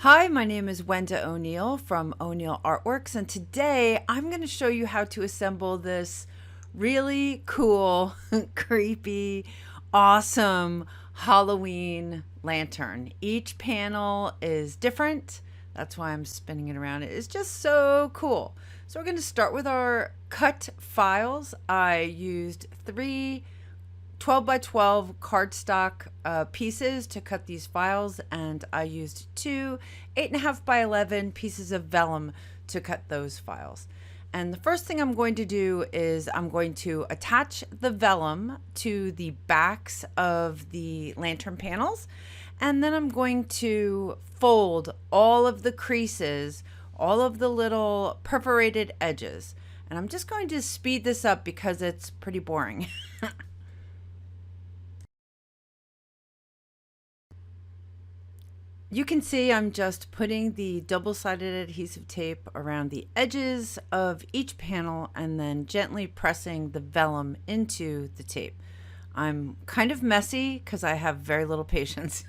Hi, my name is Wenda O'Neill from O'Neill Artworks, and today I'm going to show you how to assemble this really cool, creepy, awesome Halloween lantern. Each panel is different. That's why I'm spinning it around. It is just so cool. So we're going to start with our cut files. I used 12 by 12 cardstock pieces to cut these files, and I used two 8.5 by 11 pieces of vellum to cut those files. And the first thing I'm going to do is I'm going to attach the vellum to the backs of the lantern panels, and then I'm going to fold all of the creases, all of the little perforated edges. And I'm just going to speed this up because it's pretty boring. You can see I'm just putting the double-sided adhesive tape around the edges of each panel and then gently pressing the vellum into the tape. I'm kind of messy because I have very little patience,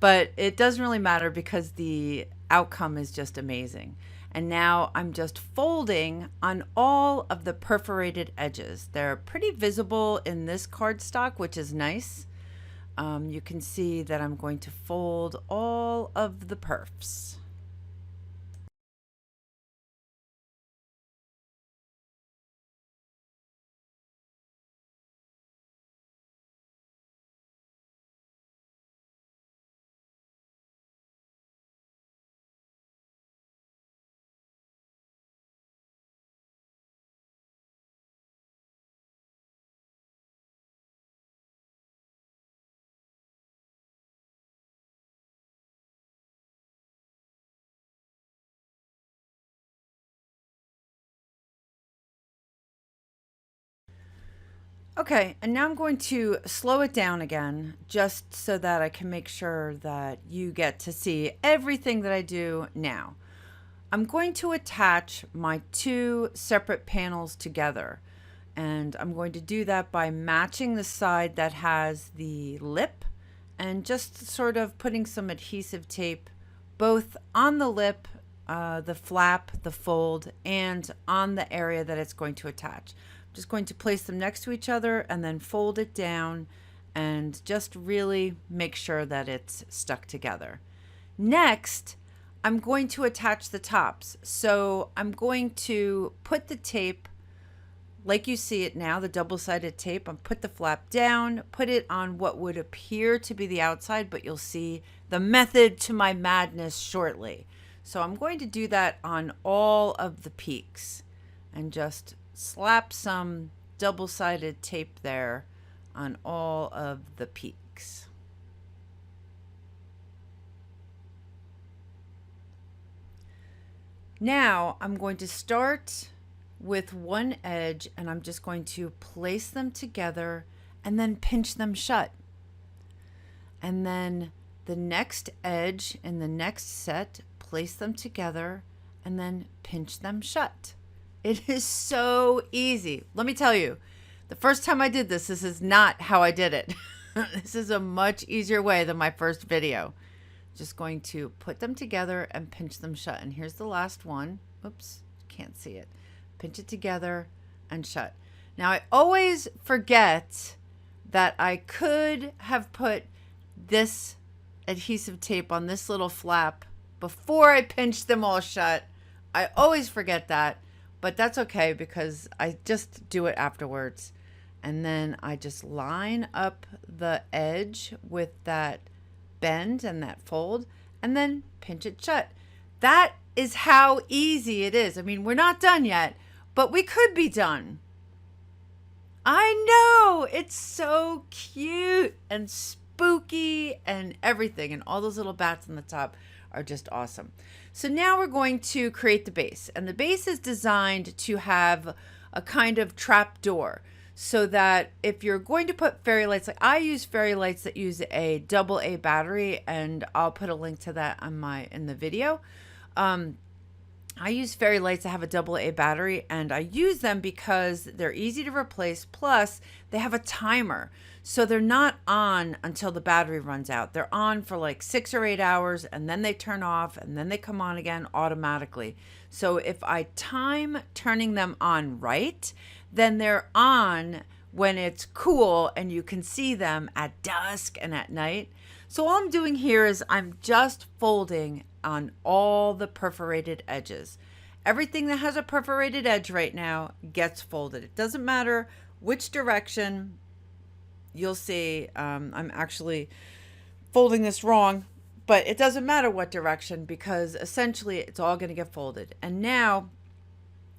but it doesn't really matter because the outcome is just amazing. And now I'm just folding on all of the perforated edges. They're pretty visible in this cardstock, which is nice. You can see that I'm going to fold all of the perfs. Okay, and now I'm going to slow it down again just so that I can make sure that you get to see everything that I do now. I'm going to attach my two separate panels together, and I'm going to do that by matching the side that has the lip and just sort of putting some adhesive tape both on the lip, the flap, the fold, and on the area that it's going to attach. I'm just going to place them next to each other and then fold it down and just really make sure that it's stuck together. Next, I'm going to attach the tops. So I'm going to put the tape like you see it now, the double-sided tape. I'll put the flap down, put it on what would appear to be the outside, but you'll see the method to my madness shortly. So I'm going to do that on all of the peaks and just slap some double-sided tape there on all of the peaks. Now I'm going to start with one edge and I'm just going to place them together and then pinch them shut. And then the next edge in the next set, place them together and then pinch them shut. It is so easy. Let me tell you, the first time I did this is not how I did it. This is a much easier way than my first video. Just going to put them together and pinch them shut. And here's the last one. Oops, can't see it. Pinch it together and shut. Now I always forget that I could have put this adhesive tape on this little flap before I pinched them all shut. I always forget that, but that's okay because I just do it afterwards. And then I just line up the edge with that bend and that fold and then pinch it shut. That is how easy it is. I mean, we're not done yet, but we could be done. I know, it's so cute and spooky and everything, and all those little bats on the top are just awesome. So now we're going to create the base, and the base is designed to have a kind of trap door so that if you're going to put fairy lights, like I use fairy lights that use a AA battery, and I'll put a link to that on in the video. I use fairy lights that have a AA battery, and I use them because they're easy to replace, plus they have a timer. So they're not on until the battery runs out. They're on for like 6 or 8 hours and then they turn off and then they come on again automatically. So if I time turning them on right, then they're on when it's cool and you can see them at dusk and at night. So all I'm doing here is I'm just folding on all the perforated edges. Everything that has a perforated edge right now gets folded. It doesn't matter which direction. You'll see I'm actually folding this wrong, but it doesn't matter what direction because essentially it's all going to get folded. And now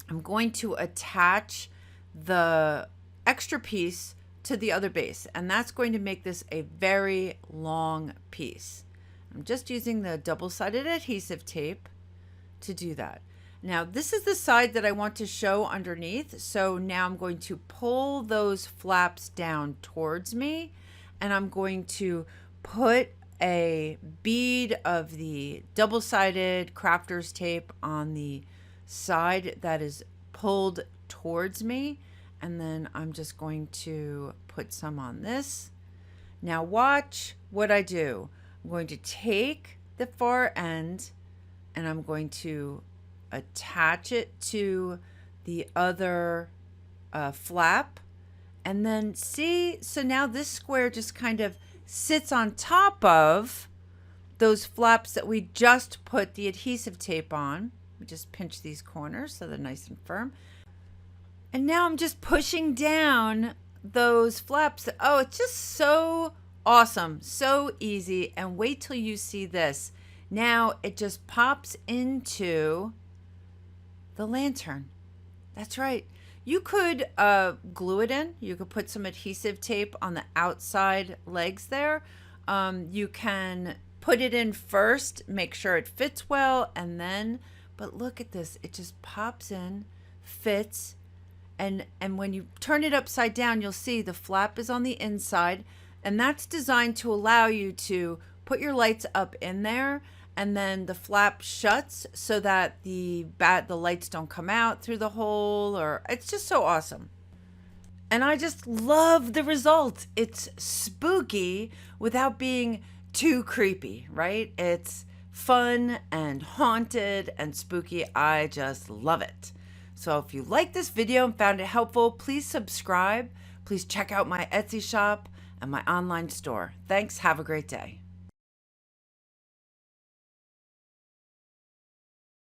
I'm going to attach the extra piece to the other base, and that's going to make this a very long piece. I'm just using the double-sided adhesive tape to do that. Now this is the side that I want to show underneath. So now I'm going to pull those flaps down towards me and I'm going to put a bead of the double-sided crafter's tape on the side that is pulled towards me. And then I'm just going to put some on this. Now watch what I do. I'm going to take the far end and I'm going to attach it to the other flap, and then see, so now this square just kind of sits on top of those flaps that we just put the adhesive tape on. We just pinch these corners so they're nice and firm. And now I'm just pushing down those flaps. Oh, it's just so awesome, so easy. And wait till you see this. Now it just pops into the lantern. That's right. You could glue it in. You could put some adhesive tape on the outside legs there. You can put it in first, make sure it fits well, and then, but look at this. It just pops in, fits, and when you turn it upside down, you'll see the flap is on the inside, and that's designed to allow you to put your lights up in there, and then the flap shuts so that the lights don't come out through the hole, or it's just so awesome. And I just love the result. It's spooky without being too creepy, right? It's fun and haunted and spooky. I just love it. So if you liked this video and found it helpful, please subscribe. Please check out my Etsy shop and my online store. Thanks. Have a great day.